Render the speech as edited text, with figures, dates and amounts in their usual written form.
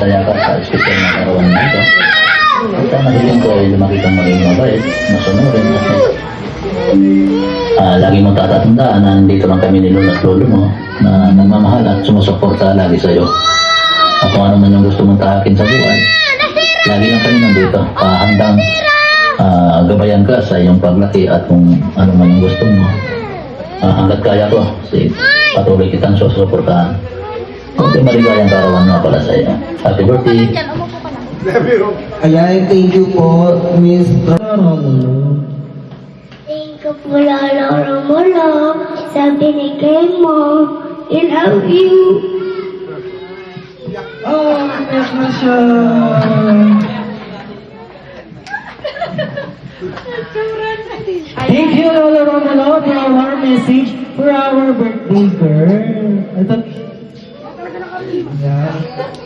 masaya ka sa espesyal na karawan na ito. At ang mahiling ko ay lumaki kang maging mabait, masunurin at lagi mong tatatandaan na nandito lang kami ni Lolo at Lolo mo na nagmamahal at sumusuporta lagi sa iyo. At kung ano man yung gusto mong tahakin sa buhay, lagi lang kami nandito, handang gabayan ka sa iyong paglaki at kung ano man yung gusto mo. Hanggat kaya ko, patuloy kitang susuportahan. Okay, maligayang karawan nga pala sa iyo. Happy birthday! Ayan, thank you po, Miss Thank you po, Lolo Romulo, sa binigay mo. I love you. Oh, yes na siya. Thank you, Lola Romulo, for our message for our birthday girl. Ito. Yeah.